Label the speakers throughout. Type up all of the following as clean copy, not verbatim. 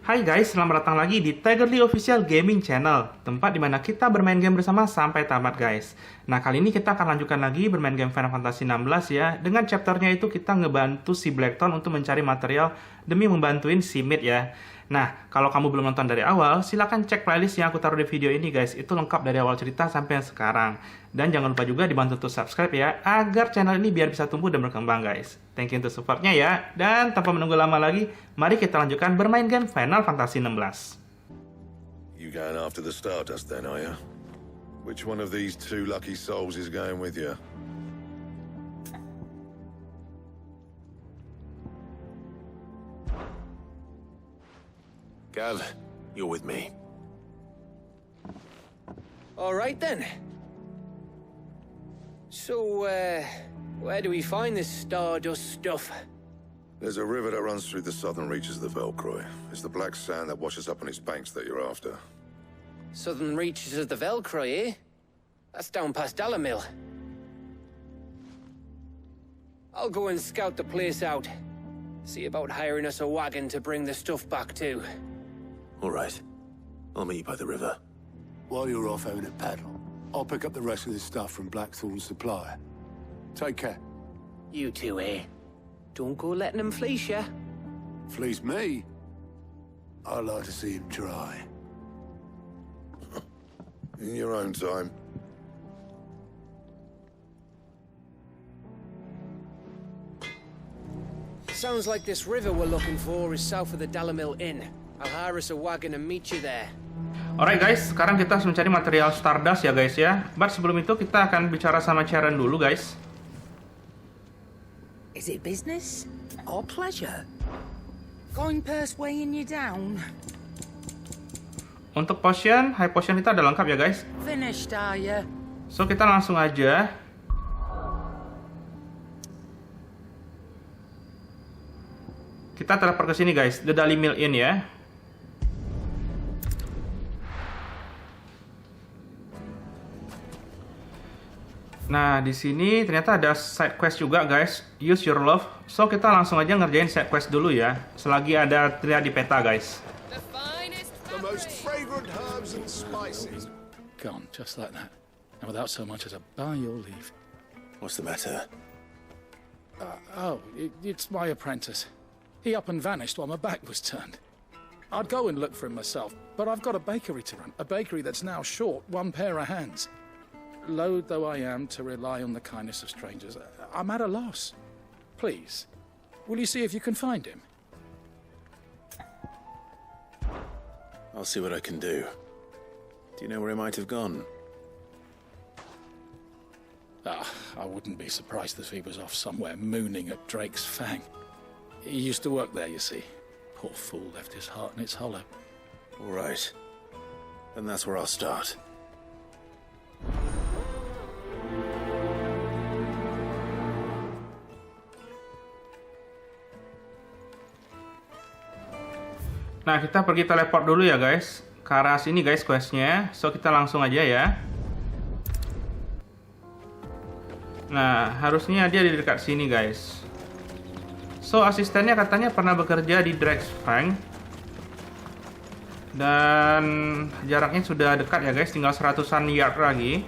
Speaker 1: Hai guys, selamat datang lagi di Tigerly Official Gaming Channel, tempat dimana kita bermain game bersama sampai tamat guys. Nah, kali ini kita akan lanjutkan lagi bermain game Final Fantasy 16 ya. Dengan chapternya itu kita ngebantu si Blackthorn untuk mencari material demi membantuin si Mid ya. Nah, kalau kamu belum nonton dari awal, silahkan cek playlist yang aku taruh di video ini guys. Itu lengkap dari awal cerita sampai yang sekarang. Dan jangan lupa juga dibantu untuk subscribe ya, agar channel ini biar bisa tumbuh dan berkembang guys. Thank you untuk supportnya ya. Dan tanpa menunggu lama lagi, mari kita lanjutkan bermain game Final Fantasy 16.
Speaker 2: You going after the Stardust then, are you? Which one of these two lucky souls is going with you? Gav, you're with me.
Speaker 3: All right then. So, where do we find this Stardust stuff?
Speaker 2: There's a river that runs through the southern reaches of the Velcroy. It's the black sand that washes up on its banks that you're after.
Speaker 3: Southern reaches of the Velcroy, eh? That's down past Dalamil. I'll go and scout the place out. See about hiring us a wagon to bring the stuff back to.
Speaker 4: All right. I'll meet you by the river.
Speaker 5: While you're off having a paddle, I'll pick up the rest of this stuff from Blackthorn's supply. Take care.
Speaker 3: You two, eh? Don't go letting them fleece ya.
Speaker 5: Fleece me? I'd like to see him try.
Speaker 2: In your own time.
Speaker 3: Sounds like this river we're looking for is south of the Dalamil Inn. I'll hire us a wagon and meet you there.
Speaker 1: Alright guys, sekarang kita harus mencari material Stardust ya guys ya. But sebelum itu kita akan bicara sama Sharon dulu guys.
Speaker 6: Is it business or pleasure? Going purse weighing you down?
Speaker 1: Untuk potion, high potion kita udah lengkap ya guys.
Speaker 6: Finished, are you?
Speaker 1: So kita langsung aja. Kita teleport ke sini guys, The Dalamil Inn ya. Nah, di sini ternyata ada side quest juga guys. Use your love. So kita langsung aja ngerjain side quest dulu ya. Selagi ada terlihat di peta guys.
Speaker 7: The most fragrant herbs and spices.
Speaker 8: Gone, just like that. And without so much as a by your leave.
Speaker 4: What's the matter?
Speaker 8: It's my apprentice. He up and vanished while my back was turned. I'd go and look for him myself, but I've got a bakery to run. A bakery that's now short one pair of hands. Loath though I am to rely on the kindness of strangers, I'm at a loss. Please, will you see if you can find him?
Speaker 4: I'll see what I can do. Do you know where he might have gone?
Speaker 8: I wouldn't be surprised if he was off somewhere mooning at Drake's Fang. He used to work there, you see. Poor fool left his heart in its hollow.
Speaker 4: All right. And that's where I'll start.
Speaker 1: Nah, kita pergi teleport dulu ya guys. Ke arah sini guys questnya. So kita langsung aja ya. Nah, harusnya dia di dekat sini guys. So asistennya katanya pernah bekerja di Drake's Fang. Dan jaraknya sudah dekat ya guys, tinggal 100-an yard lagi.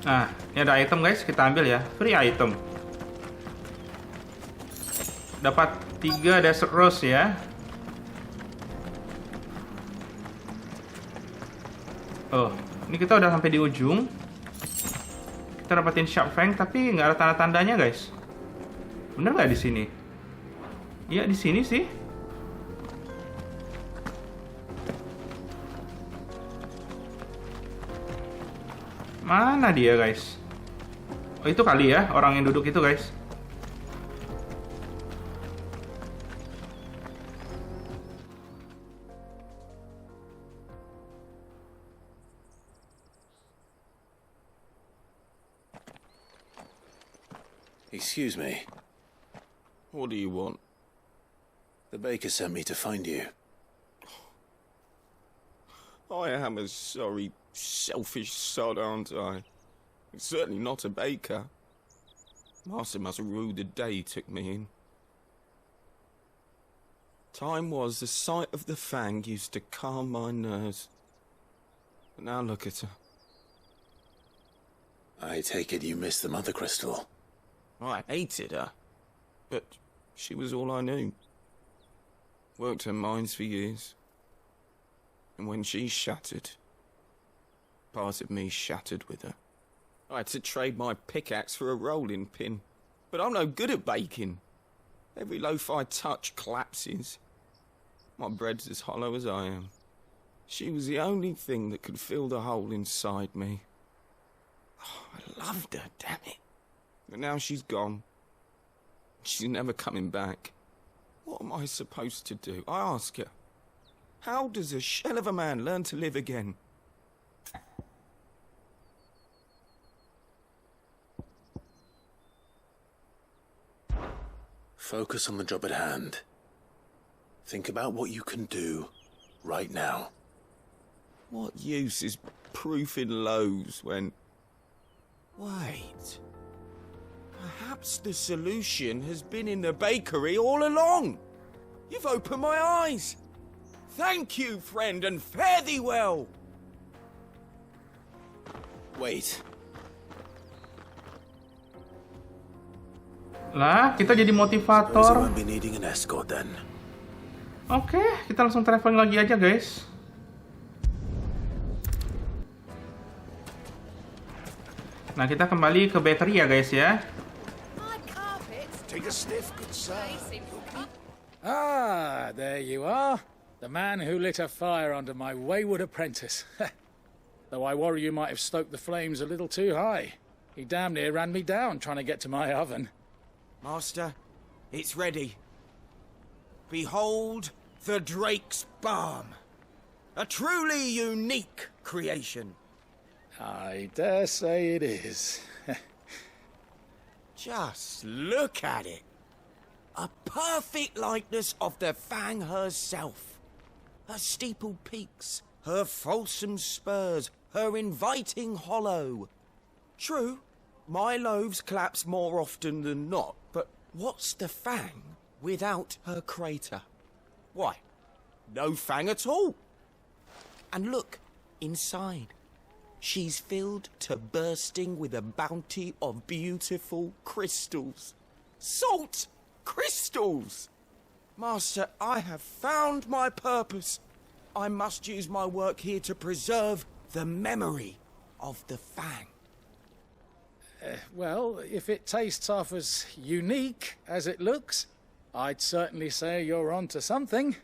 Speaker 1: Nah, ini ada item guys, kita ambil ya. Free item. Dapat 3 desert rose ya. Oh, ini kita udah sampai di ujung. Kita dapatin sharp fang tapi nggak ada tanda-tandanya guys. Bener nggak di sini? Iya di sini sih. Mana dia guys? Oh itu kali ya orang yang duduk itu guys.
Speaker 4: Excuse me.
Speaker 7: What do you want?
Speaker 4: The baker sent me to find you.
Speaker 7: I am a sorry, selfish sod, aren't I? Certainly not a baker. Master must have ruled the day he took me in. Time was the sight of the Fang used to calm my nerves. But now look at her.
Speaker 4: I take it you missed the Mother Crystal.
Speaker 7: I hated her. But she was all I knew. Worked her mines for years. And when she shattered, part of me shattered with her. I had to trade my pickaxe for a rolling pin. But I'm no good at baking. Every loaf I touch collapses. My bread's as hollow as I am. She was the only thing that could fill the hole inside me. Oh, I loved her, damn it. But now she's gone. She's never coming back. What am I supposed to do? I ask her. How does a shell of a man learn to live again?
Speaker 4: Focus on the job at hand. Think about what you can do right now.
Speaker 7: What use is proofing loaves when... Wait. Perhaps the solution has been in the bakery all along. You've opened my eyes. Thank you, friend, and fare thee well.
Speaker 4: Wait.
Speaker 1: Lah, kita jadi
Speaker 4: Suppose I
Speaker 1: motivator.
Speaker 4: won't be needing an escort then.
Speaker 1: Oke, kita langsung traveling lagi aja, guys. Nah, kita kembali ke bakery ya, guys ya.
Speaker 5: Take a sniff, good sir.
Speaker 8: Ah, there you are. The man who lit a fire under my wayward apprentice. Though I worry you might have stoked the flames a little too high. He damn near ran me down trying to get to my oven.
Speaker 7: Master, it's ready. Behold the Drake's Balm. A truly unique creation.
Speaker 8: I dare say it is.
Speaker 7: Just look at it. A perfect likeness of the Fang herself. Her steepled peaks, her fulsome spurs, her inviting hollow. True, my loaves collapse more often than not, but what's the Fang without her crater? Why, no Fang at all. And look, inside. She's filled to bursting with a bounty of beautiful crystals. Salt crystals! Master, I have found my purpose. I must use my work here to preserve the memory of the Fang.
Speaker 8: Well, if it tastes half as unique as it looks, I'd certainly say you're on to something.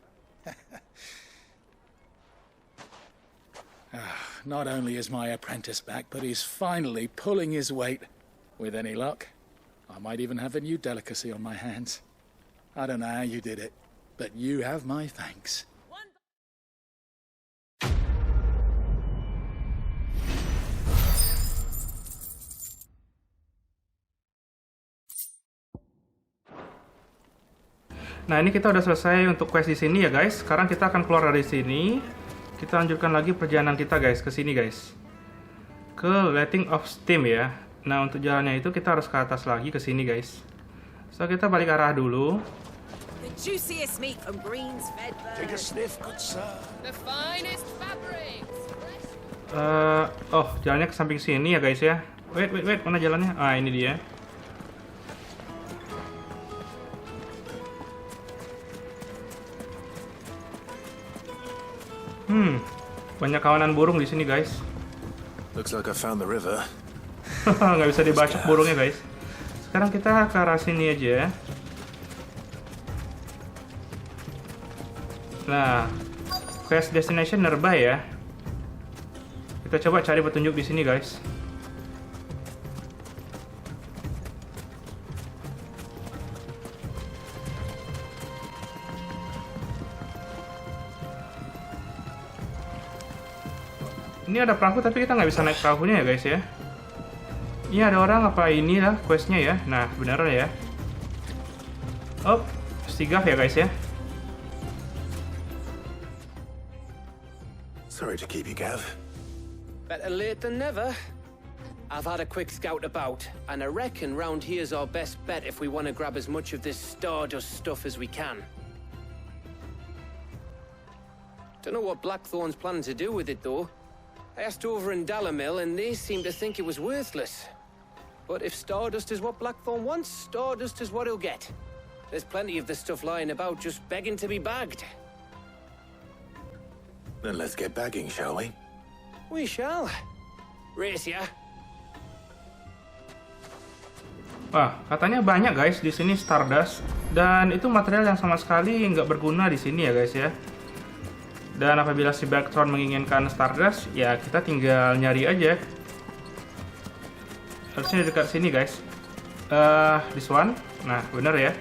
Speaker 8: Not only is my apprentice back, but he's finally pulling his weight. With any luck, I might even have a new delicacy on my hands. I don't know how you did it, but you have my thanks.
Speaker 1: Nah, ini kita udah selesai untuk quest di sini ya, guys. Sekarang kita akan keluar dari sini. Kita lanjutkan lagi perjalanan kita, guys, ke sini, guys. Ke Letting of Steam ya. Nah, untuk jalannya itu kita harus ke atas lagi ke sini, guys. So, kita balik arah dulu.
Speaker 6: The juiciest meat from Green's fed bird.
Speaker 5: Take a sniff, good sir.
Speaker 3: The finest fabrics.
Speaker 1: Oh, jalannya ke samping sini ya, guys ya. Wait, mana jalannya? Ah, ini dia. Banyak kawanan burung di sini, guys.
Speaker 4: Looks like I found the river.
Speaker 1: Nggak bisa dibacok burungnya, guys. Sekarang kita ke arah sini aja. Nah, quest destination nearby ya. Kita coba cari petunjuk di sini, guys. Ini ada perahu tapi kita nggak bisa naik perahunya ya, guys ya. Ini ada orang apa inilah questnya ya. Nah, beneran ya. Oh, Stigaf ya, guys ya.
Speaker 4: Sorry to keep you, Gav.
Speaker 3: Better late than never. I've had a quick scout about, and I reckon round here's our best bet if we want to grab as much of this stardust stuff as we can. Don't know what Blackthorn's planning to do with it, though. I asked over in Dalamil, and they seem to think it was worthless. But if Stardust is what Blackthorn wants, Stardust is what he'll get. There's plenty of the stuff lying about just begging to be bagged.
Speaker 4: Then let's get bagging, shall we?
Speaker 3: We shall. Race ya.
Speaker 1: Wah, katanya banyak guys di sini Stardust, dan itu material yang sama sekali nggak berguna di sini ya guys ya. Dan apabila si Blackthorn menginginkan Stardust, ya kita tinggal nyari aja. Harusnya di dekat sini guys. This one. Nah, bener ya.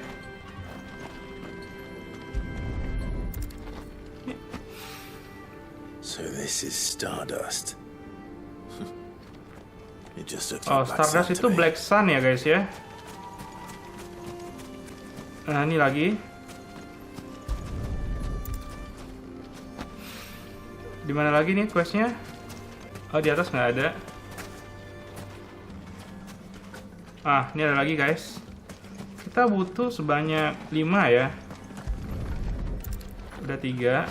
Speaker 4: So this is Stardust. It just looks
Speaker 1: Oh,
Speaker 4: like Black
Speaker 1: Stardust
Speaker 4: Sun
Speaker 1: itu
Speaker 4: to me.
Speaker 1: Black Sun ya guys ya. Nah, ini lagi. Di mana lagi nih questnya? Oh, di atas nggak ada. Ah, ini ada lagi guys. Kita butuh sebanyak 5 ya. Udah 3.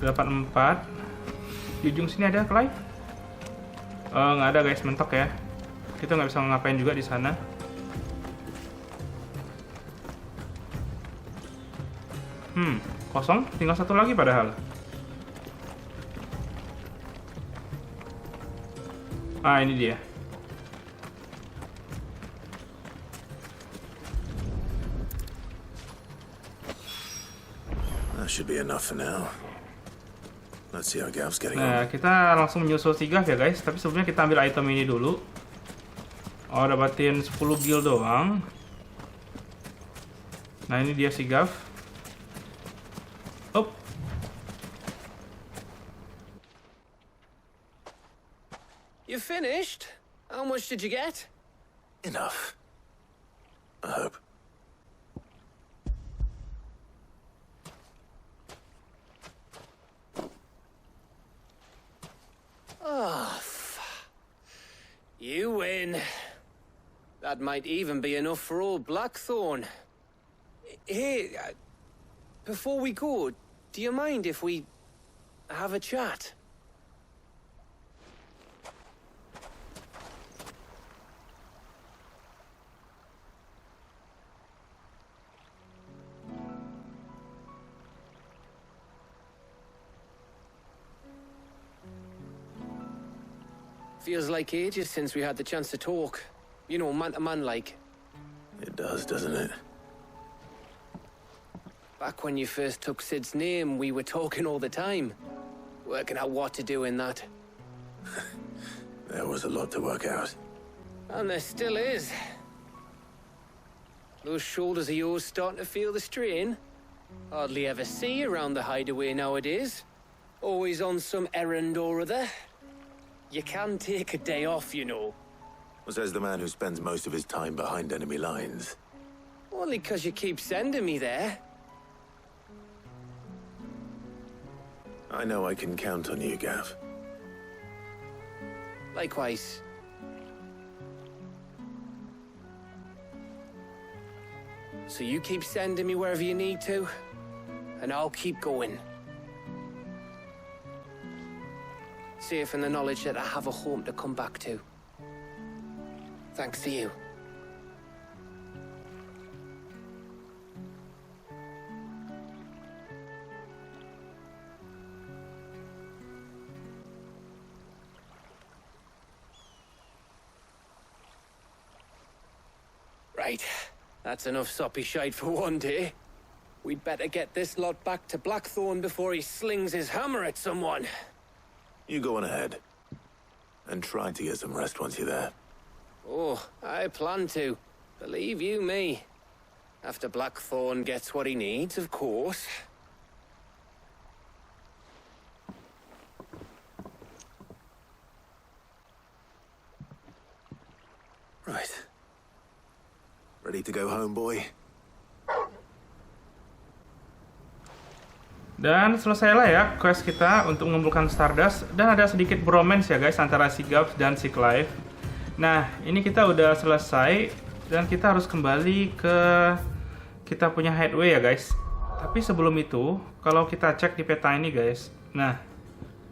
Speaker 1: Dapat 4. Di ujung sini ada Clive? Nggak ada guys, mentok ya. Kita nggak bisa ngapain juga di sana. Kosong. Tinggal 1 lagi padahal. Ah, ini dia.
Speaker 4: That should be enough for now. Let's see how Gav's getting
Speaker 1: Nah,
Speaker 4: on.
Speaker 1: kita langsung menyusul si Gav ya guys. Tapi sebelumnya kita ambil item ini dulu. Oh, dapatin 10 gil doang. Nah, ini dia si Gav. Oh.
Speaker 3: You finished? How much did you get?
Speaker 4: Enough. I hope.
Speaker 3: You win. That might even be enough for old Blackthorn. Hey, before we go, do you mind if we have a chat? Feels like ages since we had the chance to talk. You know, man to man like.
Speaker 4: It does, doesn't it?
Speaker 3: Back when you first took Sid's name, we were talking all the time. Working out what to do in that.
Speaker 4: There was a lot to work out.
Speaker 3: And there still is. Those shoulders of yours starting to feel the strain. Hardly ever see you around the hideaway nowadays. Always on some errand or other. You can take a day off, you know.
Speaker 4: Says the man who spends most of his time behind enemy lines.
Speaker 3: Only 'cause you keep sending me there.
Speaker 4: I know I can count on you, Gav.
Speaker 3: Likewise. So you keep sending me wherever you need to, and I'll keep going. Safe in the knowledge that I have a home to come back to. Thanks to you. Right. That's enough soppy shite for one day. We'd better get this lot back to Blackthorn before he slings his hammer at someone.
Speaker 4: You go on ahead. And try to get some rest once you're there.
Speaker 3: Oh, I plan to. Believe you me. After Blackthorn gets what he needs, of course.
Speaker 4: Right. Ready to go home, boy?
Speaker 1: Dan selesailah ya quest kita untuk mengumpulkan Stardust. Dan ada sedikit bromance ya guys antara si Gav dan si Clive. Nah, ini kita udah selesai. Dan kita harus kembali ke kita punya headway ya guys. Tapi sebelum itu, kalau kita cek di peta ini guys, nah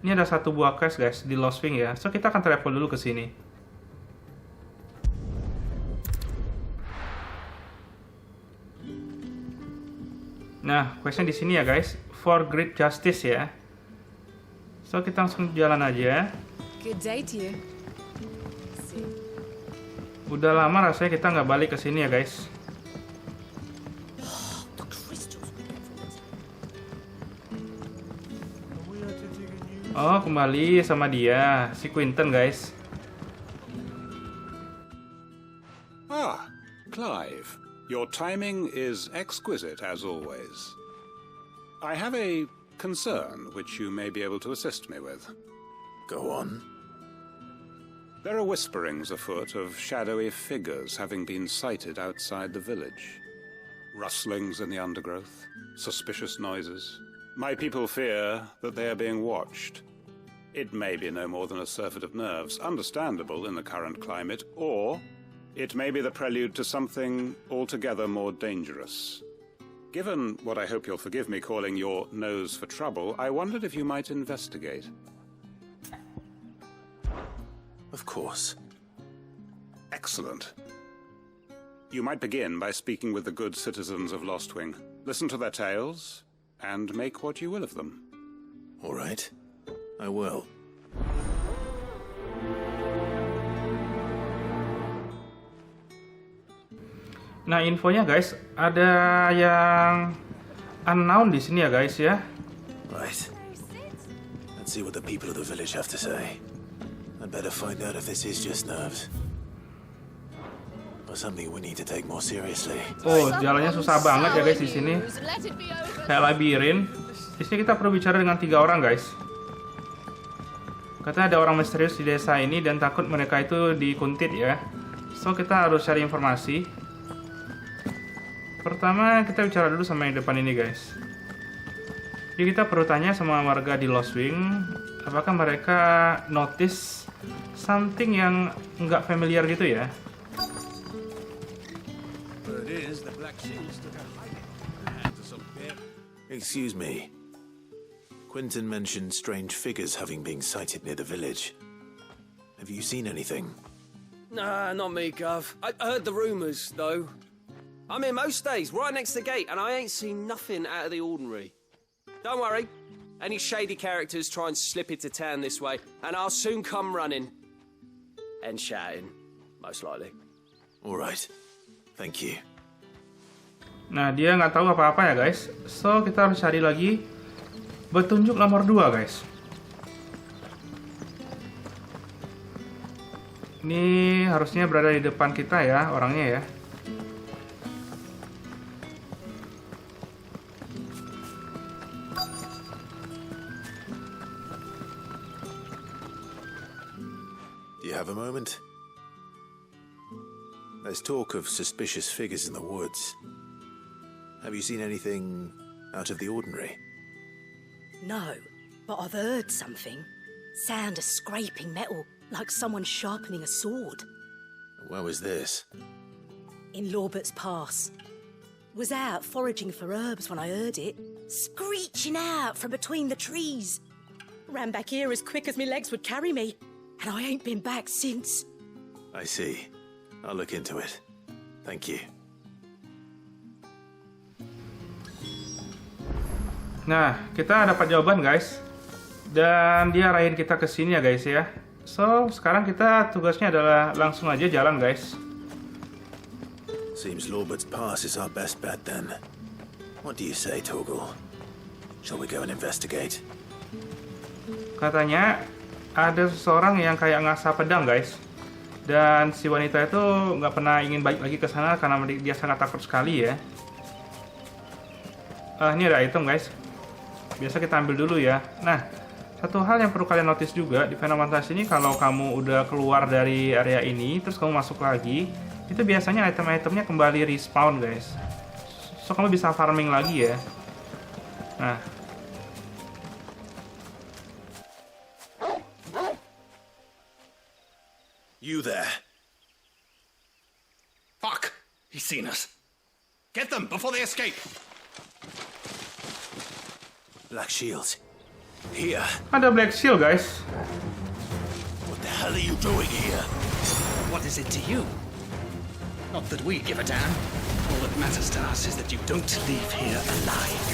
Speaker 1: ini ada satu buah quest guys di Lost Wing ya. So kita akan travel dulu ke sini. Nah, questnya di sini ya guys, for great justice ya. So kita langsung jalan aja.
Speaker 6: Good day to you.
Speaker 1: Udah lama rasanya kita nggak balik ke sini ya guys. Oh, kembali sama dia, si Quentin guys.
Speaker 9: Ah, Clive. Your timing is exquisite as always. I have a concern which you may be able to assist me with.
Speaker 4: Go on.
Speaker 9: There are whisperings afoot of shadowy figures having been sighted outside the village. Rustlings in the undergrowth, suspicious noises. My people fear that they are being watched. It may be no more than a surfeit of nerves, understandable in the current climate, or it may be the prelude to something altogether more dangerous. Given what I hope you'll forgive me calling your nose for trouble, I wondered if you might investigate.
Speaker 4: Of course.
Speaker 9: Excellent. You might begin by speaking with the good citizens of Lostwing. Listen to their tales, and make what you will of them.
Speaker 4: All right. I will.
Speaker 1: Nah, infonya guys, ada yang unknown di sini ya guys ya.
Speaker 4: Right. Let's see what the people of the village have to say. I better find out if this is just nerves. Or something we need to take more seriously.
Speaker 1: Oh, jalannya susah banget ya guys di sini. Kayak labirin. Di sini kita perlu bicara dengan 3 orang guys. Katanya ada orang misterius di desa ini dan takut mereka itu dikuntit ya. So kita harus cari informasi. Pertama kita bicara dulu sama yang depan ini guys. Jadi kita perlu tanya sama warga di Lost Wing, apakah mereka notice something yang nggak familiar gitu ya.
Speaker 4: Excuse me. Quentin mentioned strange figures having been sighted near the village. Have you seen anything?
Speaker 3: Nah, not me, Gov. I heard the rumours, though. I'm here most days, right next to the gate, and I ain't seen nothing out of the ordinary. Don't worry. Any shady characters try and slip into town this way, and I'll soon come running. And shouting, most likely.
Speaker 4: All right. Thank you.
Speaker 1: Nah, dia nggak tahu apa-apa ya guys. So kita harus cari lagi petunjuk nomor 2 guys. Ini harusnya berada di depan kita ya, orangnya ya.
Speaker 4: Do you have a moment? There's talk of suspicious figures in the woods. Have you seen anything out of the ordinary?
Speaker 6: No, but I've heard something. Sound of scraping metal, like someone sharpening a sword.
Speaker 4: Where was this?
Speaker 6: In Lorbert's Pass. Was out foraging for herbs when I heard it, screeching out from between the trees. Ran back here as quick as my legs would carry me, and I ain't been back since.
Speaker 4: I see. I'll look into it. Thank you.
Speaker 1: Nah, kita dapat jawaban guys. Dan dia arahin kita ke sini ya guys ya. So, sekarang kita tugasnya adalah langsung aja jalan guys.
Speaker 4: Seems Lorbert's Pass is our best bet then. What do you say, Torgal? Shall we go and investigate?
Speaker 1: Katanya ada seseorang yang kayak ngasah pedang guys. Dan si wanita itu nggak pernah ingin balik lagi ke sana karena dia sangat takut sekali ya. Ini ada item guys. Biasa kita ambil dulu ya. Nah, satu hal yang perlu kalian notice juga di Final Fantasy ini, kalau kamu udah keluar dari area ini terus kamu masuk lagi, itu biasanya item-itemnya kembali respawn guys. So kamu bisa farming lagi ya. Nah,
Speaker 4: You there.
Speaker 10: Fuck! He's seen us. Get them before they escape!
Speaker 4: Black shields. Here.
Speaker 1: Ada Black Shield, guys.
Speaker 4: What the hell are you doing here?
Speaker 10: What is it to you? Not that we give a damn. All that matters to us is that you don't leave here alive.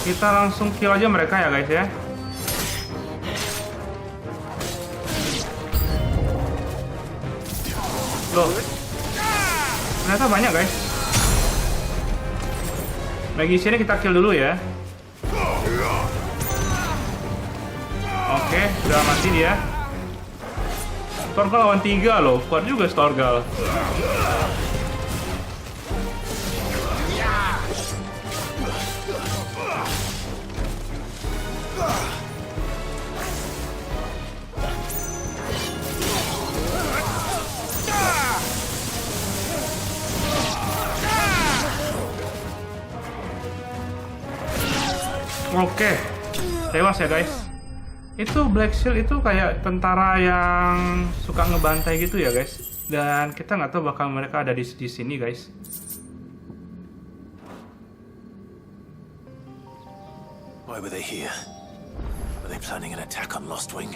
Speaker 1: Kita langsung kill aja mereka ya guys ya. Loh, ternyata banyak guys. Magiciannya kita kill dulu ya. Oke, udah mati dia. Storgal lawan 3 loh, kuat juga Storgal. Oke, tewas ya guys. Itu Black Shield itu kayak tentara yang suka ngebantai gitu ya guys. Dan kita nggak tahu bakal mereka ada di sini guys.
Speaker 4: Why were they here? Were they planning an attack on Lost Wing?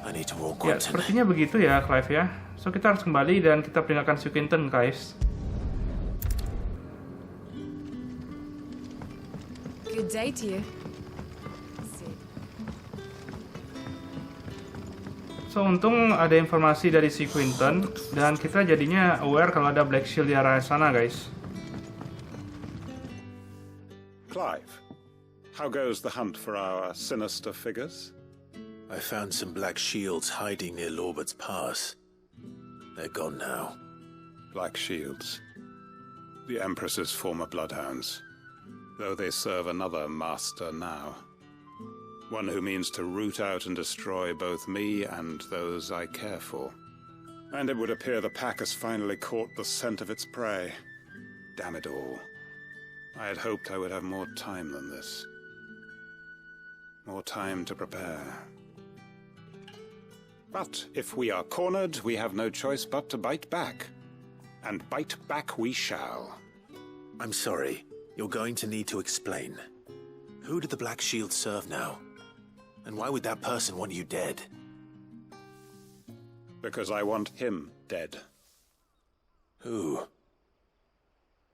Speaker 4: I need to walk
Speaker 1: Ya, sepertinya begitu ya Clive ya. So kita harus kembali dan kita peringatkan si Kencan guys.
Speaker 11: Good day to you.
Speaker 1: So untung ada informasi dari si Kencan dan kita jadinya aware kalau ada Black Shield di area sana guys.
Speaker 9: Clive, how goes the hunt for our sinister figures?
Speaker 4: I found some black shields hiding near Lorbert's Pass. They're gone now.
Speaker 9: Black shields. The Empress's former bloodhounds. Though they serve another master now. One who means to root out and destroy both me and those I care for. And it would appear the pack has finally caught the scent of its prey. Damn it all. I had hoped I would have more time than this. More time to prepare. But if we are cornered, we have no choice but to bite back. And bite back we shall.
Speaker 4: I'm sorry. You're going to need to explain. Who did the Black Shield serve now? And why would that person want you dead?
Speaker 9: Because I want him dead.
Speaker 4: Who?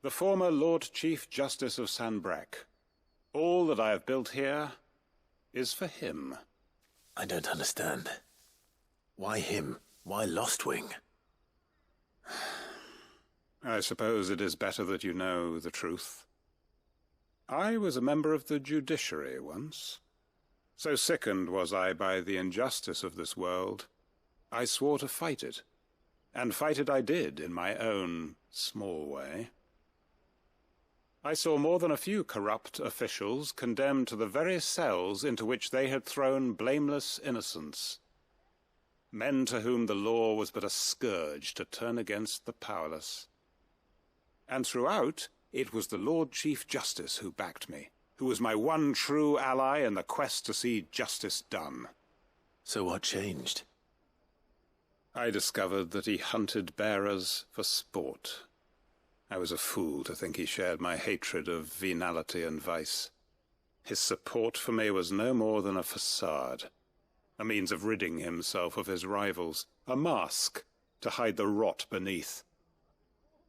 Speaker 9: The former Lord Chief Justice of Sanbreque. All that I have built here is for him.
Speaker 4: I don't understand. Why him? Why Lost Wing?
Speaker 9: I suppose it is better that you know the truth. I was a member of the judiciary once. So sickened was I by the injustice of this world, I swore to fight it. And fight it I did, in my own small way. I saw more than a few corrupt officials condemned to the very cells into which they had thrown blameless innocents. Men to whom the law was but a scourge to turn against the powerless. And throughout, it was the Lord Chief Justice who backed me, who was my one true ally in the quest to see justice done.
Speaker 4: So what changed?
Speaker 9: I discovered that he hunted bearers for sport. I was a fool to think he shared my hatred of venality and vice. His support for me was no more than a facade, a means of ridding himself of his rivals, a mask to hide the rot beneath.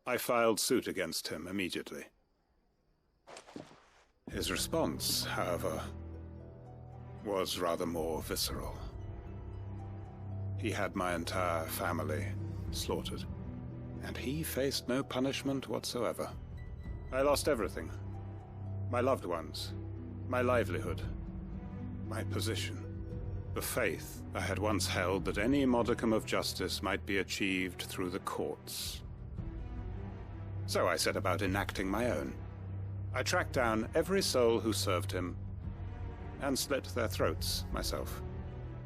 Speaker 9: I filed suit against him immediately. His response, however, was rather more visceral. He had my entire family slaughtered, and he faced no punishment whatsoever. I lost everything. My loved ones, my livelihood, my position, the faith I had once held that any modicum of justice might be achieved through the courts. So I set about enacting my own. I tracked down every soul who served him, and slit their throats myself.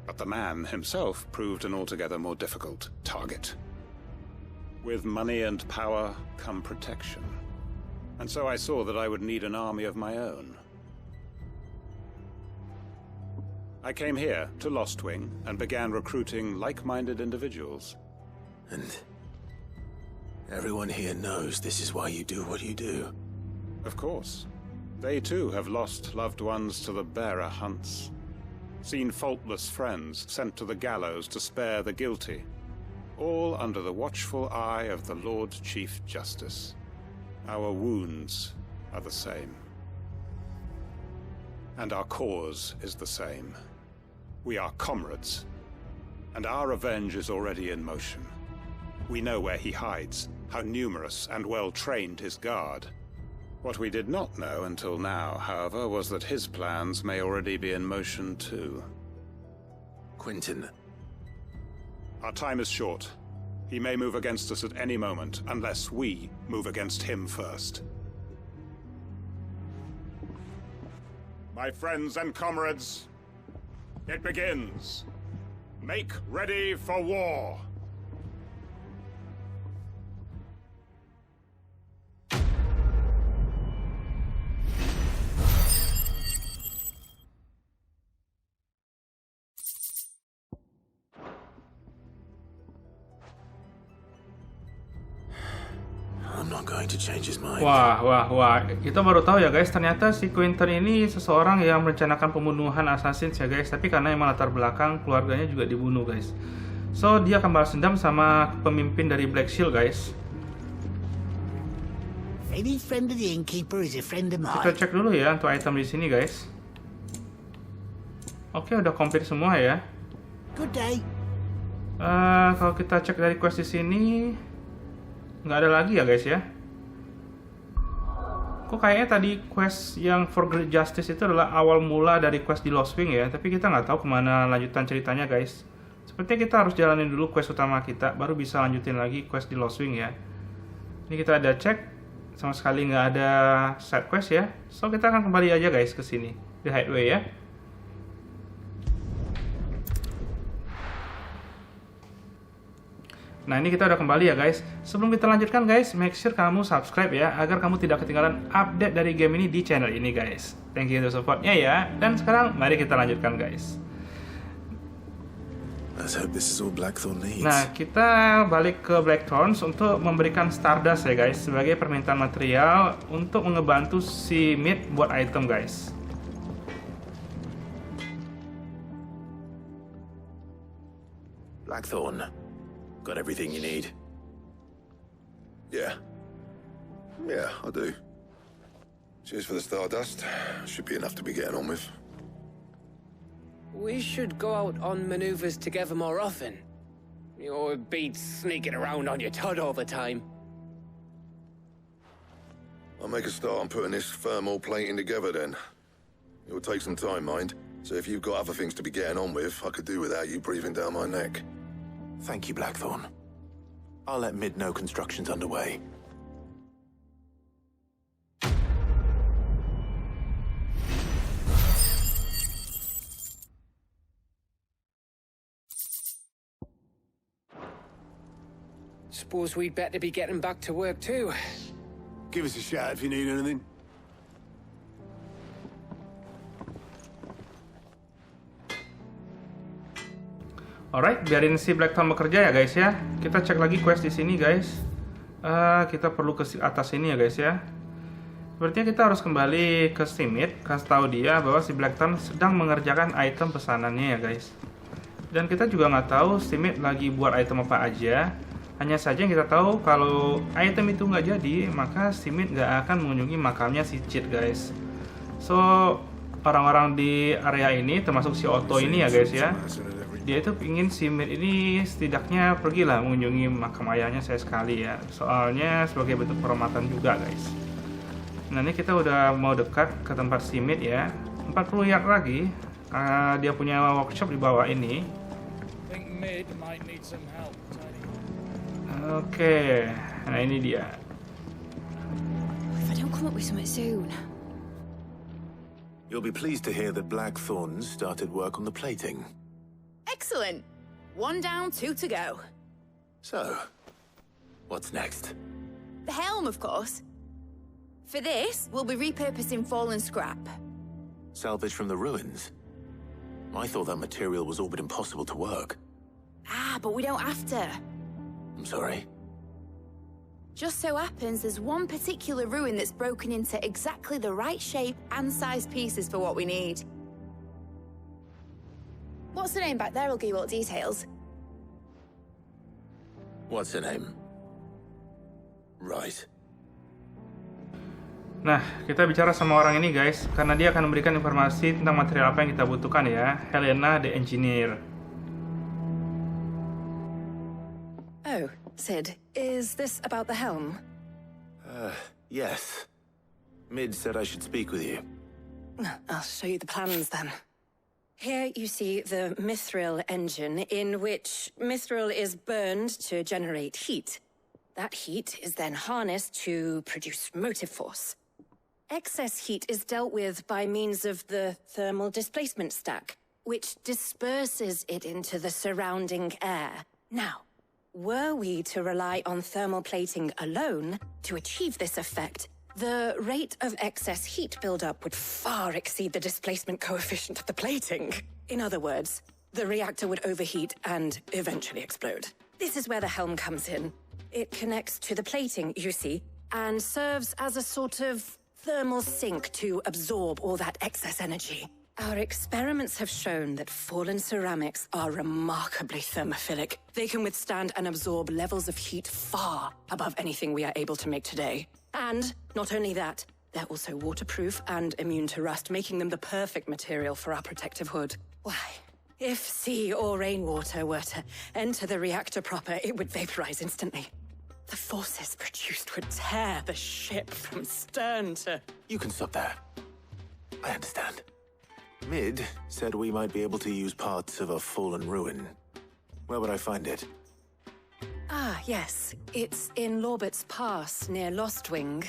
Speaker 9: But the man himself proved an altogether more difficult target. With money and power come protection, and so I saw that I would need an army of my own. I came here to Lostwing and began recruiting like-minded individuals.
Speaker 4: And everyone here knows this is why you do what you do.
Speaker 9: Of course. They too have lost loved ones to the bearer hunts. Seen faultless friends sent to the gallows to spare the guilty. All under the watchful eye of the Lord Chief Justice. Our wounds are the same. And our cause is the same. We are comrades. And our revenge is already in motion. We know where he hides, how numerous and well-trained his guard. What we did not know until now, however, was that his plans may already be in motion too.
Speaker 4: Quentin.
Speaker 9: Our time is short. He may move against us at any moment, unless we move against him first. My friends and comrades, it begins. Make ready for war.
Speaker 4: I'm not going to change his mind.
Speaker 1: Wah. Kita baru tahu ya guys, ternyata si Quentin ini seseorang yang merencanakan pembunuhan assassin ya guys. Tapi karena emang latar belakang keluarganya juga dibunuh guys. So, dia akan balas dendam sama pemimpin dari Black Shield guys.
Speaker 12: Any friend of the innkeeper is a friend of mine.
Speaker 1: Kita cek dulu ya untuk item di sini guys. Oke, udah komplit semua ya.
Speaker 12: Good day.
Speaker 1: Kalau kita cek dari quest di sini nggak ada lagi ya guys ya. Kok kayaknya tadi quest yang For Great Justice itu adalah awal mula dari quest di Lostwing ya. Tapi kita nggak tahu kemana lanjutan ceritanya guys. Sepertinya kita harus jalanin dulu quest utama kita, baru bisa lanjutin lagi quest di Lostwing ya. Ini kita ada cek, sama sekali nggak ada side quest ya. So kita akan kembali aja guys ke sini, di hideaway ya. Nah, ini kita udah kembali ya guys. Sebelum kita lanjutkan guys, make sure kamu subscribe ya, agar kamu tidak ketinggalan update dari game ini di channel ini guys. Thank you untuk supportnya ya. Dan sekarang mari kita lanjutkan guys.
Speaker 4: Let's hope this is all Blackthorn needs.
Speaker 1: Nah, kita balik ke Blackthorns untuk memberikan Stardust ya guys, sebagai permintaan material untuk ngebantu si Mid buat item guys.
Speaker 4: Blackthorn. Got everything you need?
Speaker 2: Yeah, I do. Cheers for the Stardust. Should be enough to be getting on with.
Speaker 3: We should go out on maneuvers together more often. You're beat sneaking around on your Todd all the time.
Speaker 2: I'll make a start on putting this thermal plating together then. It will take some time, mind. So if you've got other things to be getting on with, I could do without you breathing down my neck.
Speaker 4: Thank you, Blackthorn. I'll let Mid know construction's underway.
Speaker 3: Suppose we'd better be getting back to work too.
Speaker 5: Give us a shout if you need anything.
Speaker 1: Alright, biarin si Blackthorn bekerja ya guys ya. Kita cek lagi quest di sini guys. Kita perlu ke atas sini ya guys ya. Sepertinya kita harus kembali ke Simit, kasih tahu dia bahwa si Blackthorn sedang mengerjakan item pesanannya ya guys. Dan kita juga nggak tahu Simit lagi buat item apa aja. Hanya saja yang kita tahu kalau item itu nggak jadi, maka Simit nggak akan mengunjungi makamnya si Cheat guys. So, orang-orang di area ini, termasuk si Otto ini ya guys ya, dia itu ingin si Mid ini setidaknya pergilah mengunjungi makam ayahnya saya sekali ya. Soalnya sebagai bentuk penghormatan juga guys. Nah, ini kita udah mau dekat ke tempat si Mid ya. 40 yard lagi. Dia punya workshop di bawah ini. Oke, nah ini dia.
Speaker 11: If I don't come up with something soon.
Speaker 4: You'll be pleased to hear that Blackthorn started work on the plating.
Speaker 11: Excellent. 1 down, 2 to go.
Speaker 4: So, what's next?
Speaker 11: The helm, of course. For this, we'll be repurposing fallen scrap.
Speaker 4: Salvage from the ruins? I thought that material was all but impossible to work.
Speaker 11: Ah, but we don't have to.
Speaker 4: I'm sorry.
Speaker 11: Just so happens there's one particular ruin that's broken into exactly the right shape and size pieces for what we need. What's the name back there? I'll give you all the details.
Speaker 4: What's her name? Right.
Speaker 1: Nah, kita bicara sama orang ini guys, karena dia akan memberikan informasi tentang material apa yang kita butuhkan ya. Helena, the engineer.
Speaker 13: Oh, Sid, is this about the helm?
Speaker 4: Yes. Mid said I should speak with you.
Speaker 13: I'll show you the plans then. Here you see the mithril engine, in which mithril is burned to generate heat. That heat is then harnessed to produce motive force. Excess heat is dealt with by means of the thermal displacement stack, which disperses it into the surrounding air. Now, were we to rely on thermal plating alone to achieve this effect, the rate of excess heat buildup would far exceed the displacement coefficient of the plating. In other words, the reactor would overheat and eventually explode. This is where the helm comes in. It connects to the plating, you see, and serves as a sort of thermal sink to absorb all that excess energy. Our experiments have shown that fallen ceramics are remarkably thermophilic. They can withstand and absorb levels of heat far above anything we are able to make today. And not only that, they're also waterproof and immune to rust, making them the perfect material for our protective hood. Why, if sea or rainwater were to enter the reactor proper, it would vaporize instantly. The forces produced would tear the ship from stern to...
Speaker 4: You can stop there. I understand. Mid said we might be able to use parts of a fallen ruin. Where would I find it?
Speaker 13: Ah, yes. It's in Lorbert's Pass, near Lostwing.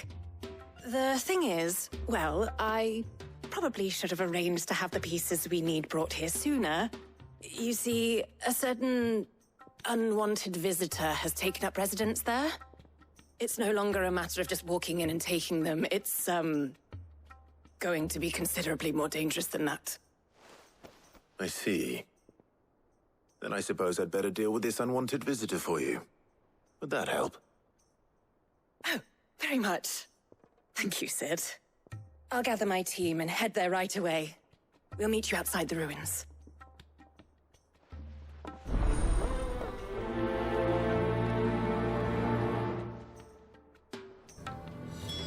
Speaker 13: The thing is, well, I probably should have arranged to have the pieces we need brought here sooner. You see, a certain unwanted visitor has taken up residence there. It's no longer a matter of just walking in and taking them. It's, going to be considerably more dangerous than that.
Speaker 4: I see. Then I suppose I'd better deal with this unwanted visitor for you. Would that help?
Speaker 13: Oh, very much. Thank you, Sid. I'll gather my team and head there right away. We'll meet you outside the ruins.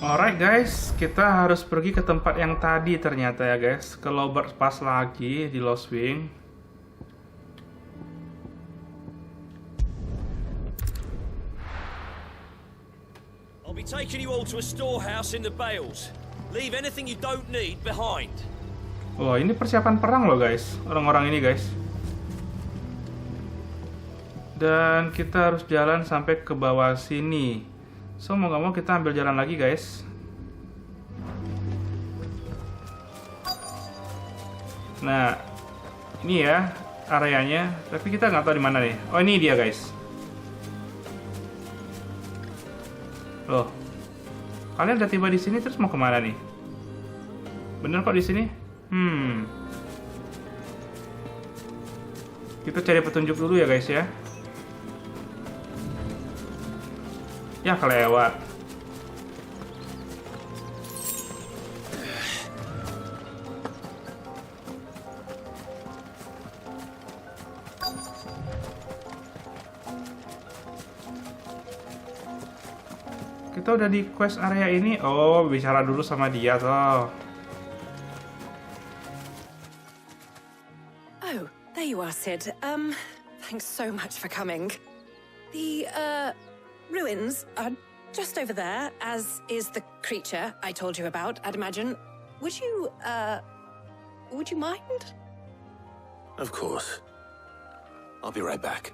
Speaker 1: Alright guys, kita harus pergi ke tempat yang tadi ternyata ya guys. Ke Lobert Pass lagi di Lost Wing.
Speaker 14: I'll be taking you all to a storehouse in the bales. Leave anything you don't need behind.
Speaker 1: Oh, ini persiapan perang loh guys, orang-orang ini guys. Dan kita harus jalan sampai ke bawah sini. So, mau gak mau kita ambil jalan lagi guys. Nah, ini ya areanya, tapi kita nggak tahu di mana nih. Oh, ini dia guys. Loh, kalian udah tiba di sini terus mau kemana nih? Bener kok di sini? Kita cari petunjuk dulu ya guys ya. Ya, kelewat. Kita udah di quest area ini. Oh, bicara dulu sama dia toh.
Speaker 13: Oh, there you are, Sid. Thanks so much for coming. The, ruins are just over there, as is the creature I told you about, I'd imagine. Would you mind?
Speaker 4: Of course. I'll be right back.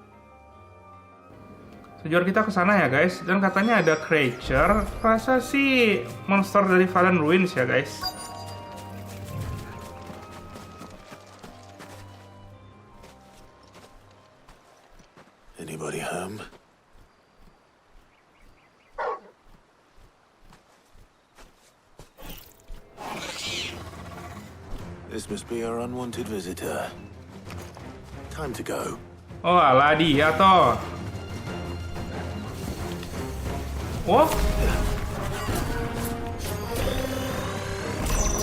Speaker 1: Sejauh kita ke sana ya guys, dan katanya ada creature, rasa sih monster dari Fallen Ruins ya guys.
Speaker 4: Anybody home? This must be our unwanted visitor. Time to go.
Speaker 1: Oh, alah dia toh. Oh.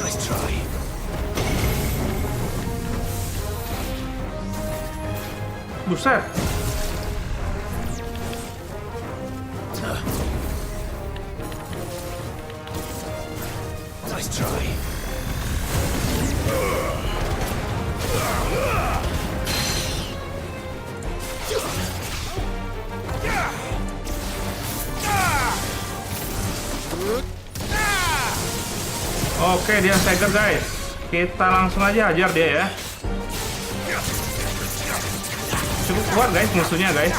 Speaker 4: Nice try.
Speaker 1: Buset.
Speaker 4: Nice try.
Speaker 1: Oke, dia stagger guys. Kita langsung aja hajar dia ya. Cukup kuat guys musuhnya guys.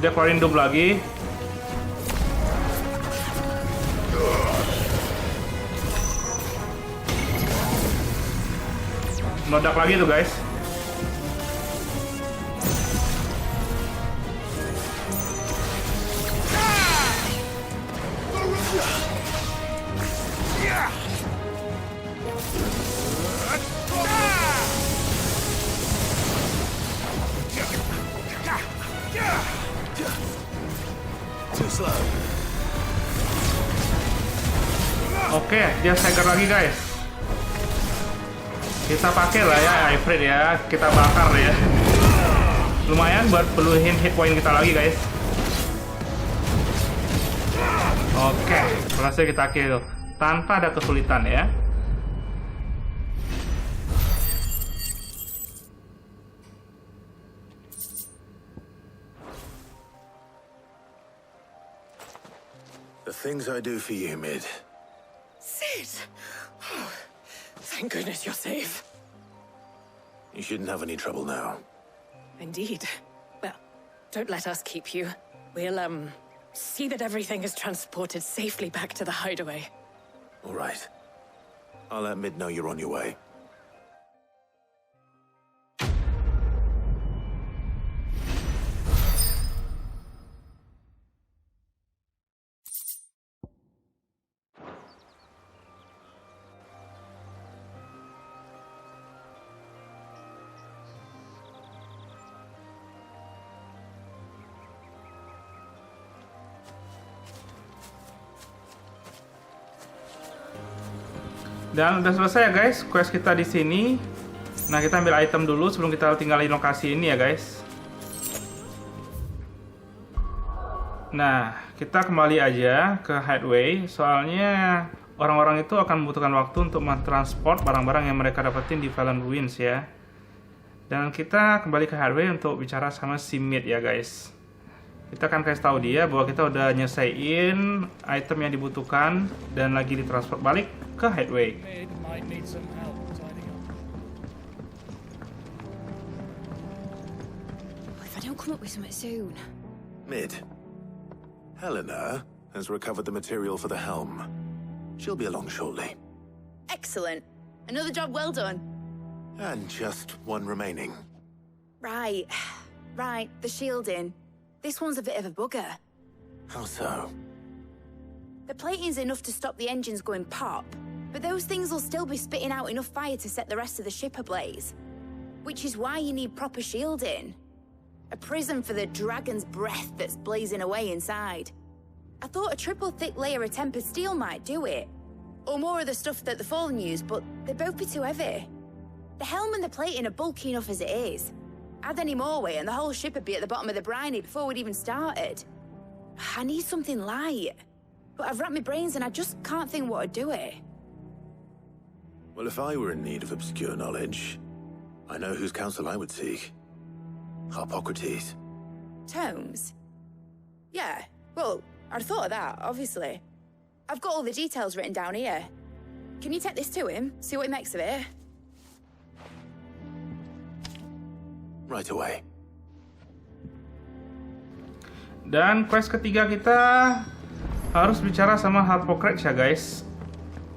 Speaker 1: Dia keluarin dub lagi. Meledak lagi tuh guys. Oke, dia stagger lagi guys. Kita pakai lah ya Ifrit ya, kita bakar ya. Lumayan buat peluhin hit point kita lagi guys. Oke, berhasil kita kill tanpa ada kesulitan ya.
Speaker 4: The things I do for you, Mid.
Speaker 13: Sid! Oh, thank goodness you're safe.
Speaker 4: You shouldn't have any trouble now.
Speaker 13: Indeed. Well, don't let us keep you. We'll, see that everything is transported safely back to the hideaway.
Speaker 4: All right. I'll let Mid know you're on your way.
Speaker 1: Dan udah selesai ya guys, quest kita di sini. Nah, kita ambil item dulu sebelum kita tinggalin lokasi ini ya guys. Nah, kita kembali aja ke hideaway. Soalnya orang-orang itu akan membutuhkan waktu untuk mentransport barang-barang yang mereka dapetin di Valen Ruins ya. Dan kita kembali ke hideaway untuk bicara sama si Mid ya guys. Kita akan kasih tahu dia bahwa kita udah nyelesain item yang dibutuhkan dan lagi ditransport balik ke hideaway.
Speaker 11: If I don't come up with something soon.
Speaker 4: Mid. Helena has recovered the material for the helm. She'll be along shortly.
Speaker 11: Excellent. Another job well done.
Speaker 4: And just one remaining.
Speaker 11: Right. Right, the shielding. This one's a bit of a bugger.
Speaker 4: How so?
Speaker 11: The plating's enough to stop the engines going pop, but those things will still be spitting out enough fire to set the rest of the ship ablaze. Which is why you need proper shielding. A prison for the dragon's breath that's blazing away inside. I thought a triple thick layer of tempered steel might do it. Or more of the stuff that the Fallen use, but they'd both be too heavy. The helm and the plating are bulky enough as it is. Add any more weight and the whole ship would be at the bottom of the briny before we'd even started. I need something light. But I've racked my brains and I just can't think what would do it.
Speaker 4: Well, if I were in need of obscure knowledge, I know whose counsel I would seek. Harpocrates.
Speaker 11: Tomes? Yeah, well, I'd thought of that, obviously. I've got all the details written down here. Can you take this to him, see what he makes of it?
Speaker 4: Right away.
Speaker 1: Dan quest ketiga kita harus bicara sama Harpocrates ya guys.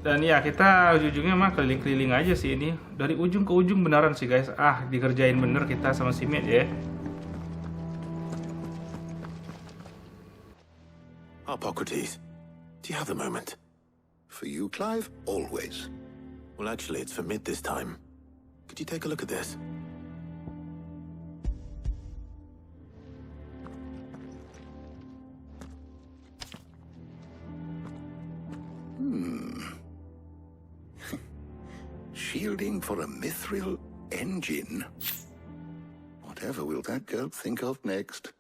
Speaker 1: Dan ya, kita ujung-ujungnya mah keliling-keliling aja sih ini. Dari ujung ke ujung beneran sih guys. Dikerjain bener kita sama si Matt ya.
Speaker 4: Hippocrates, do you have a moment?
Speaker 2: For you, Clive? Always.
Speaker 4: Well, actually, it's for Mid this time. Could you take a look at this?
Speaker 2: Shielding for a mithril engine. Whatever will that girl think of next?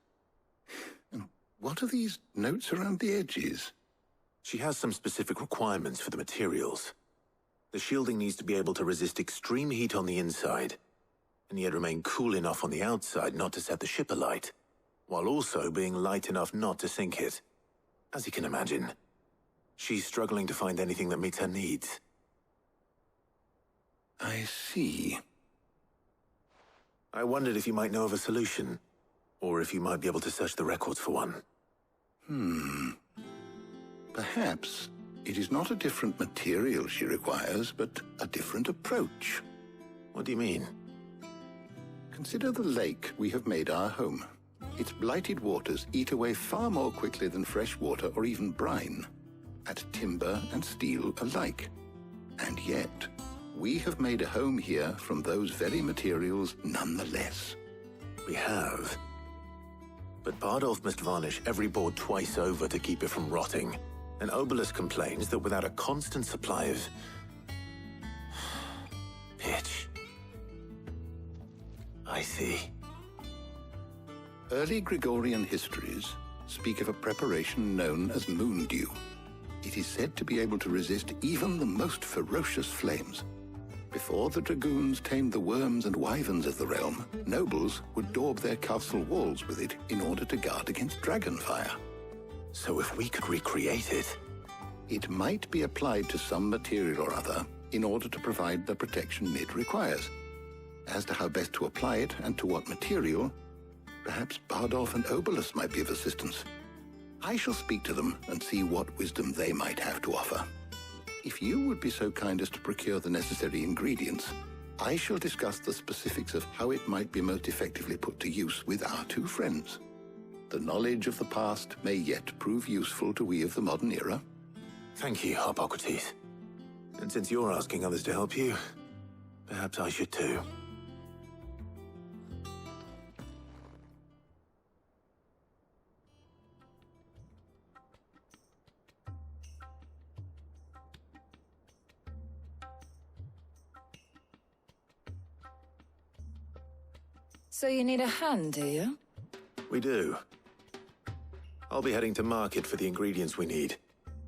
Speaker 2: And what are these notes around the edges?
Speaker 4: She has some specific requirements for the materials. The shielding needs to be able to resist extreme heat on the inside, and yet remain cool enough on the outside not to set the ship alight, while also being light enough not to sink it. As you can imagine, she's struggling to find anything that meets her needs.
Speaker 2: I see.
Speaker 4: I wondered if you might know of a solution, or if you might be able to search the records for one.
Speaker 2: Perhaps it is not a different material she requires, but a different approach.
Speaker 4: What do you mean?
Speaker 2: Consider the lake we have made our home. Its blighted waters eat away far more quickly than fresh water or even brine, at timber and steel alike. And yet, we have made a home here from those very materials nonetheless.
Speaker 4: We have. But Bardolph must varnish every board twice over to keep it from rotting. And Obelisk complains that without a constant supply of pitch. I see.
Speaker 2: Early Gregorian histories speak of a preparation known as moon dew. It is said to be able to resist even the most ferocious flames. Before the dragoons tamed the worms and wyverns of the realm, nobles would daub their castle walls with it in order to guard against dragon fire.
Speaker 4: So if we could recreate it...
Speaker 2: It might be applied to some material or other in order to provide the protection it requires. As to how best to apply it and to what material, perhaps Bardolph and Obelisk might be of assistance. I shall speak to them and see what wisdom they might have to offer. If you would be so kind as to procure the necessary ingredients, I shall discuss the specifics of how it might be most effectively put to use with our two friends. The knowledge of the past may yet prove useful to we of the modern era.
Speaker 4: Thank you, Hippocrates. And since you're asking others to help you, perhaps I should too.
Speaker 15: So you need a hand, do you?
Speaker 4: We do. I'll be heading to market for the ingredients we need.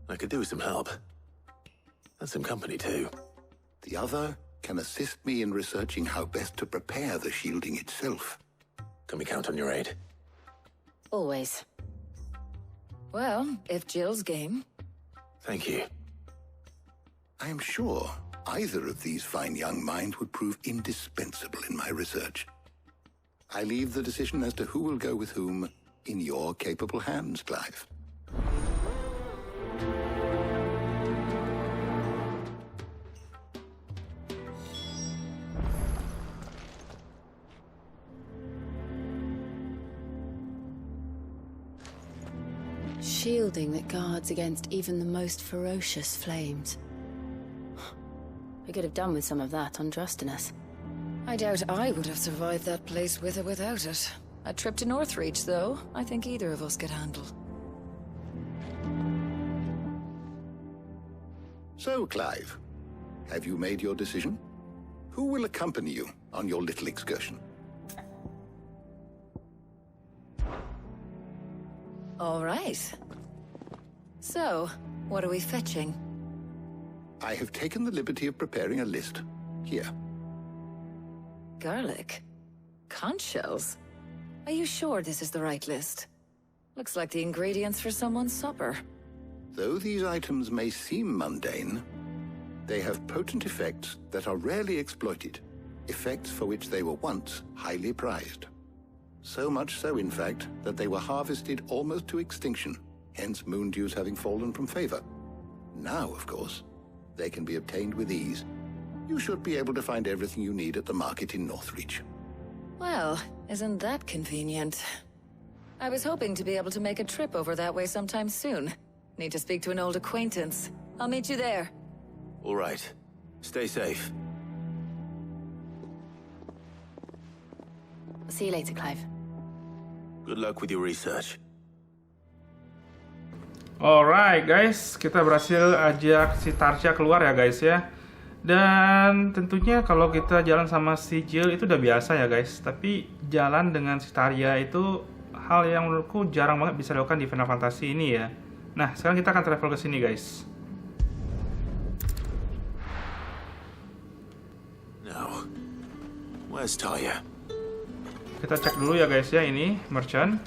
Speaker 4: I could do with some help. And some company, too.
Speaker 2: The other can assist me in researching how best to prepare the shielding itself.
Speaker 4: Can we count on your aid?
Speaker 15: Always. Well, if Jill's game.
Speaker 4: Thank you.
Speaker 2: I am sure either of these fine young minds would prove indispensable in my research. I leave the decision as to who will go with whom in your capable hands, Clive.
Speaker 16: Shielding that guards against even the most ferocious flames. We could have done with some of that on Drustinus.
Speaker 15: I doubt I would have survived that place with or without it. A trip to Northreach, though, I think either of us could handle.
Speaker 2: So, Clive, have you made your decision? Who will accompany you on your little excursion?
Speaker 15: All right. So, what are we fetching?
Speaker 2: I have taken the liberty of preparing a list. Here.
Speaker 15: Garlic? Conch shells? Are you sure this is the right list? Looks like the ingredients for someone's supper.
Speaker 2: Though these items may seem mundane, they have potent effects that are rarely exploited, effects for which they were once highly prized. So much so, in fact, that they were harvested almost to extinction, hence moon dews having fallen from favor. Now, of course, They can be obtained with ease. You should be able to find everything you need at the market in Northreach.
Speaker 15: Well, isn't that convenient? I was hoping to be able to make a trip over that way sometime soon. Need to speak to an old acquaintance. I'll meet you there.
Speaker 4: All right. Stay safe.
Speaker 16: See you later, Clive.
Speaker 4: Good luck with your research.
Speaker 1: Alright guys, kita berhasil ajak si Tarja keluar ya guys ya. Dan tentunya kalau kita jalan sama si Jill itu udah biasa ya guys. Tapi jalan dengan si Tarja itu hal yang menurutku jarang banget bisa dilakukan di Final Fantasy ini ya. Nah, sekarang kita akan travel ke sini guys.
Speaker 4: Now, where's Tarja?
Speaker 1: Kita cek dulu ya guys ya, ini merchant.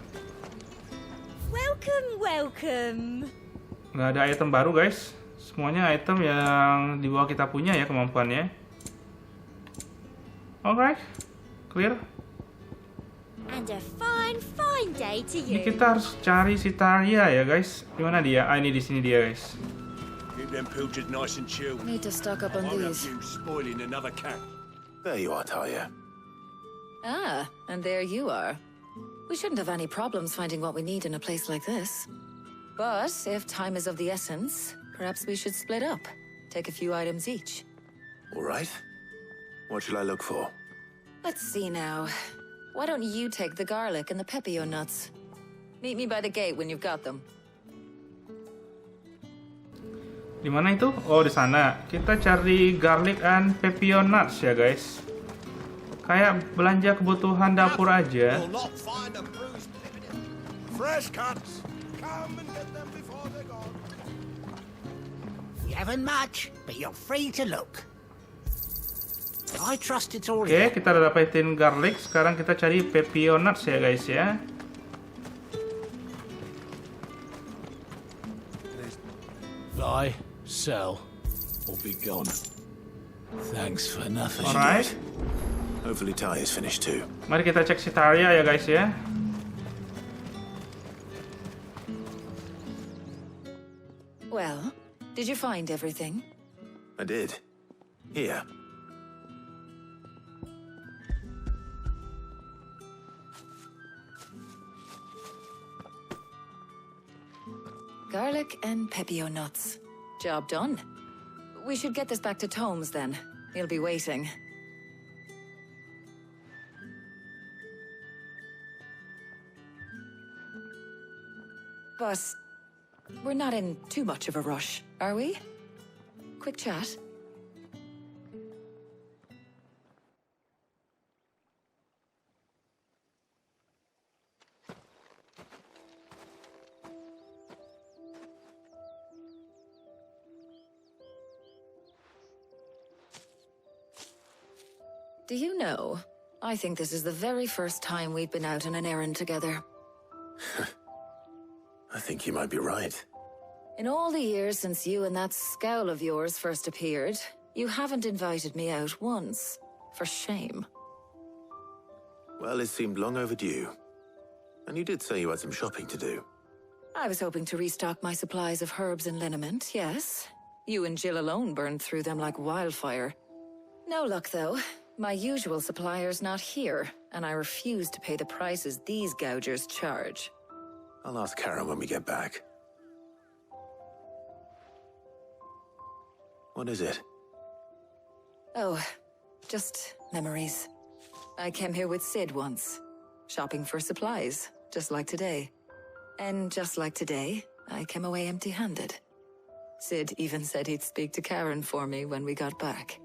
Speaker 6: Welcome.
Speaker 1: Nggak ada item baru guys. Semuanya item yang di bawah kita punya ya kemampuannya. Alright, clear.
Speaker 17: And a fine day to
Speaker 1: Ini
Speaker 17: you.
Speaker 1: kita harus cari si Tarja ya guys. Di mana dia? Ah, ini di sini dia guys.
Speaker 14: Keep them pilchards nice and chilled.
Speaker 15: Need to stock up on
Speaker 14: I won't have
Speaker 15: these.
Speaker 14: you spoiling another cat.
Speaker 4: There you are, Tarja.
Speaker 15: Ah, and there you are. We shouldn't have any problems finding what we need in a place like this. But if time is of the essence, perhaps we should split up. Take a few items each.
Speaker 4: All right. What shall I look for?
Speaker 15: Let's see now. Why don't you take the garlic and the pepio nuts? Meet me by the gate when you've got them.
Speaker 1: Di mana itu? Oh, di sana. Kita cari garlic and pepio nuts ya guys. Kayak belanja kebutuhan dapur aja.
Speaker 12: Fresh cuts. Come and get them before they're gone. You haven't much, but you're free to look. I trust it's all
Speaker 1: Oke, kita udah dapetin garlic. Sekarang kita cari pepio nuts ya guys ya.
Speaker 5: Buy, sell, or be gone. Thanks for nothing.
Speaker 1: Alright.
Speaker 4: Hopefully Tarja's finished too.
Speaker 1: Mari kita cek si Tarja ya guys ya.
Speaker 15: Well, did you find everything?
Speaker 4: I did. Here.
Speaker 15: Garlic and pepio nuts. Job done. We should get this back to Tomes then. He'll be waiting. But we're not in too much of a rush, are we? Quick chat. Do you know, I think this is the very first time we've been out on an errand together.
Speaker 4: I think you might be right.
Speaker 15: In all the years since you and that scowl of yours first appeared, you haven't invited me out once. For shame.
Speaker 4: Well, it seemed long overdue. And you did say you had some shopping to do.
Speaker 15: I was hoping to restock my supplies of herbs and liniment, yes. You and Jill alone burned through them like wildfire. No luck, though. My usual supplier's not here, and I refuse to pay the prices these gougers charge.
Speaker 4: I'll ask Karen when we get back. What is it?
Speaker 15: Oh, just memories. I came here with Sid once, shopping for supplies, just like today. And just like today, I came away empty-handed. Sid even said he'd speak to Karen for me when we got back.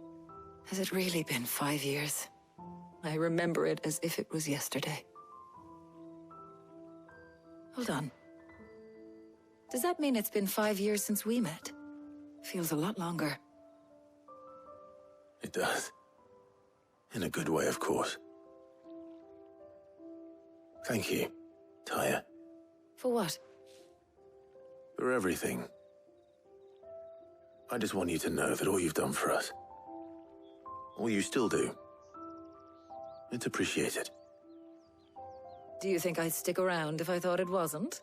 Speaker 15: Has it really been 5 years? I remember it as if it was yesterday. Hold on. Does that mean it's been 5 years since we met? Feels a lot longer.
Speaker 4: It does. In a good way, of course. Thank you, Tarja.
Speaker 15: For what?
Speaker 4: For everything. I just want you to know that all you've done for us, all you still do, it's appreciated.
Speaker 15: Do you think I'd stick around if I thought it wasn't?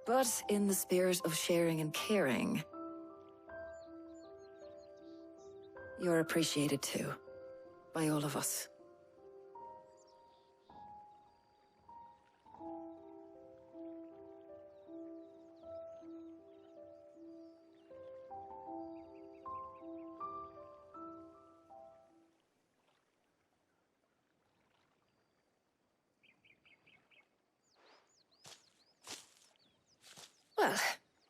Speaker 15: But in the spirit of sharing and caring, you're appreciated too, by all of us. Well,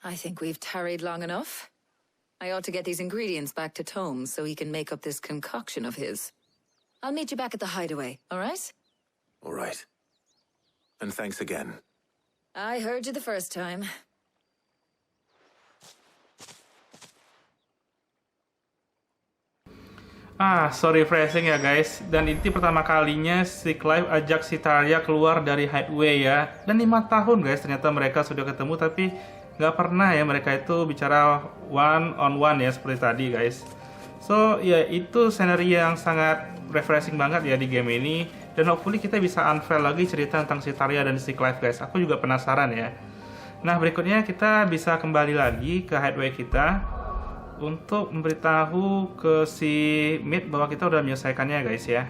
Speaker 15: I think we've tarried long enough. I ought to get these ingredients back to Tome so he can make up this concoction of his. I'll meet you back at the hideaway, all right?
Speaker 4: All right. And thanks again.
Speaker 15: I heard you the first time.
Speaker 1: Sorry phrasing ya guys. Dan ini pertama kalinya si Clive ajak si Tarja keluar dari hideaway ya. Dan 5 tahun guys ternyata mereka sudah ketemu, tapi nggak pernah ya mereka itu bicara one on one ya seperti tadi guys. So ya itu scenery yang sangat refreshing banget ya di game ini. Dan hopefully kita bisa unveil lagi cerita tentang si Tarja dan si Clive guys. Aku juga penasaran ya. Nah berikutnya kita bisa kembali lagi ke hideaway kita untuk memberitahu ke si Mid bahwa kita udah menyelesaikannya guys ya.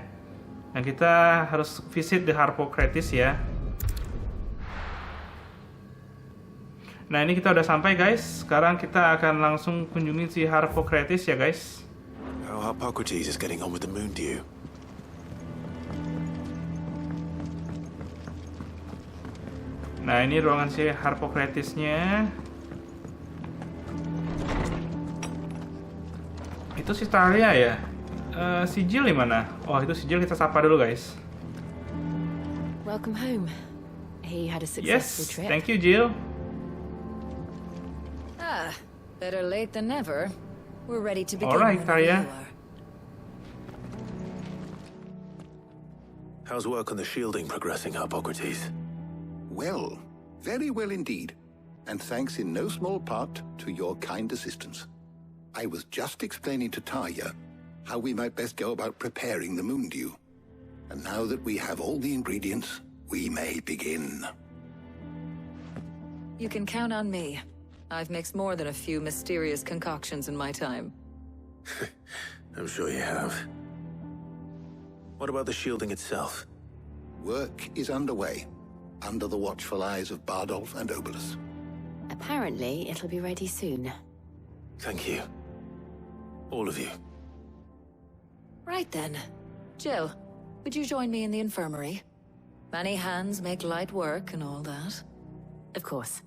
Speaker 1: Dan kita harus visit the Harpocrates ya. Nah ini kita udah sampai guys. Sekarang kita akan langsung kunjungi si Harpocrates ya guys.
Speaker 4: How Harpocrates is getting on with the moon dew?
Speaker 1: Nah ini ruangan si Harpocratesnya. Itu si Tarja ya. Si Jill di mana? Oh itu si Jill, kita sapa dulu guys.
Speaker 16: Welcome home. He had a successful trip.
Speaker 1: Thank you Jill.
Speaker 15: Better late than never. We're ready to begin.
Speaker 1: All right, Tarja.
Speaker 4: How's work on the shielding progressing, Harpocrates?
Speaker 2: Well, very well indeed. And thanks in no small part to your kind assistance. I was just explaining to Tarja how we might best go about preparing the moon dew. And now that we have all the ingredients, we may begin.
Speaker 15: You can count on me. I've mixed more than a few mysterious concoctions in my time.
Speaker 4: I'm sure you have. What about the shielding itself?
Speaker 2: Work is underway, under the watchful eyes of Bardolph and Obolus.
Speaker 16: Apparently, it'll be ready soon.
Speaker 4: Thank you. All of you.
Speaker 15: Right then. Jill, would you join me in the infirmary? Many hands make light work and all that.
Speaker 16: Of course.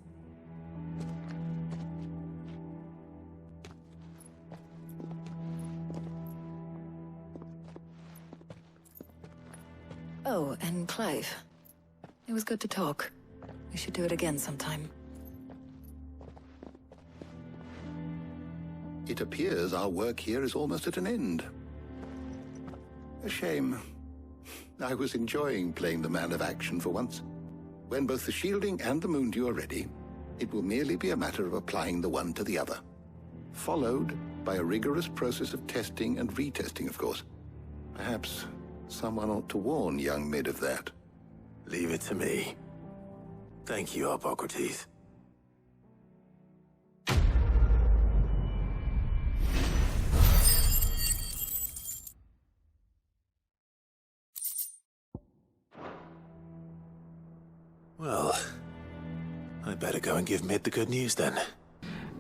Speaker 15: Oh, and Clive. It was good to talk. We should do it again sometime.
Speaker 2: It appears our work here is almost at an end. A shame. I was enjoying playing the man of action for once. When both the shielding and the moon dew are ready, it will merely be a matter of applying the one to the other. Followed by a rigorous process of testing and retesting, of course. Perhaps someone ought to warn young Mid of that.
Speaker 4: Leave it to me. Thank you, Harpocrates. Well, I better go and give Mid the good news then.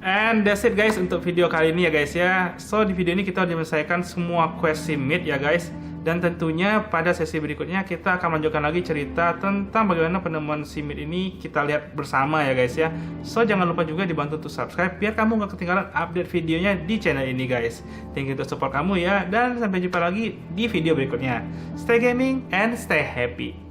Speaker 1: And that's it guys untuk video kali ini ya guys ya. So di video ini kita udah menyelesaikan semua quest si Mid ya guys. Dan tentunya pada sesi berikutnya kita akan melanjutkan lagi cerita tentang bagaimana penemuan si Mid ini kita lihat bersama ya guys ya. So jangan lupa juga dibantu untuk subscribe biar kamu gak ketinggalan update videonya di channel ini guys. Thank you untuk support kamu ya. Dan sampai jumpa lagi di video berikutnya. Stay gaming and stay happy.